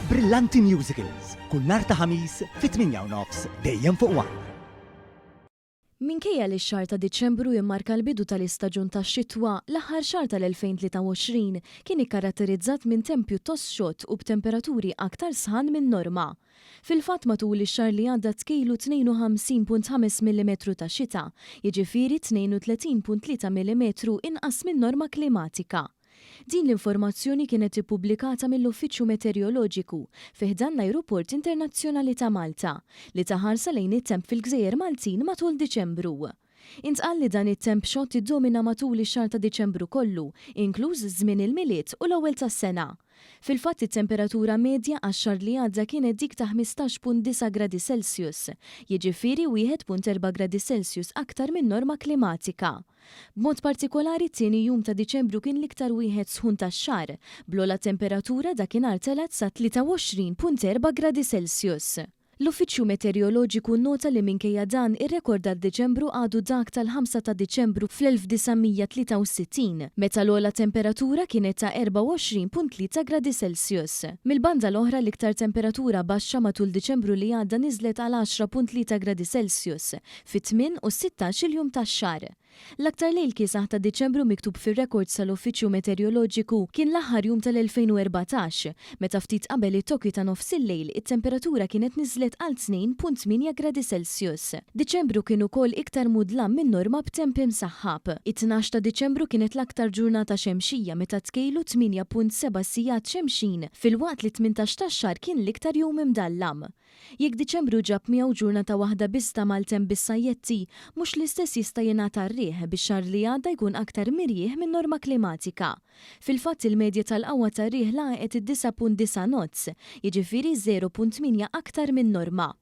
Brillanti Musicals, kull nhar ta' ħamis fit-8:30 dejjem fuq One. Minkejja li x-xahar ta' Diċembru jimmarka l-bidu tal-istaġun tax-xitwa, l-aħħar xahar tal-2023 kien ikkaratterizzat minn temp pjuttost xott u b'temperaturi aktar sħan minn norma. Fil-fatt matul ix-xahar li għadda tkejlu 52.5 mm ta' xita, jiġifieri 32.3 mm inqas minn norma klimatika. Din l-informazzjoni kienet ippubblikata mill-Uffiċċju Meteoroloġiku fi ħdan l-Ajruport Internazzjonali ta' Malta li taħarsa lejn it-temp fil-Gżejjer Maltin matul Diċembru. Intqal li dan it-temp xott iddomina matul ix-xahar ta' Diċembru kollu, inkluż żmien il-miliet u l-ewwel tas-sena. Fil-fatt it-temperatura medja għax-xahar li għadda kienet dik ta' 15.9 gradi Celsius, jiġifieri 1.4 gradi Celsius aktar minn norma klimatika. B'mod partikolari t-tieni jum ta' Diċembru kien l-iktar wieħed sħun tax-xahar, bl-ogħla temperatura dakinhar telet sa 23.4 gradi Celsius. L-Uffiċċju Meteoroloġiku nnota li minkejja dan ir-rekord għad-Diċembru għadu dak tal-5 ta' Diċembru fl-1963, meta l-ogħla temperatura kienet ta' 24.3 gradi Celsius. Mill-banda l-oħra l-iktar temperatura baxxa matul Diċembru li għadda niżlet għal 10.3 gradi Celsius fit-8 u 16 il-jum tax-xahar. L-aktar lejl kiesaħ ta' Diċembru miktub fir-rekords tal-Uffiċċju Meteoroloġiku kien l-aħħar jum tal-2014, meta ftit qabel it-tokju ta' nofs il-lejl it-temperatura kienet niżlet għal 2.8 gradi Celsius. Diċembru kien ukoll iktar mudlam minn norma b'temp imsaħħab. It-12 ta' Diċembru kienet l-aktar ġurnata xemxija meta tkejlu 8.7 sigħat xemxin, fil-waqt li 18 tax-xahar kien l-iktar jum imdallam. Jekk Diċembru ġab miegħu ġurnata waħda biss ta' maltemp bis-sajjetti, mhux l-istess jista' jingħata r-riħ bix-xahar li għadda jkun aktar mirjieħ minn norma klimatika. Fil-fatt il-medja tal-qawwa tar-riħ laqgħet id-9.9 notz, jiġifieri 0.8 aktar minn norma.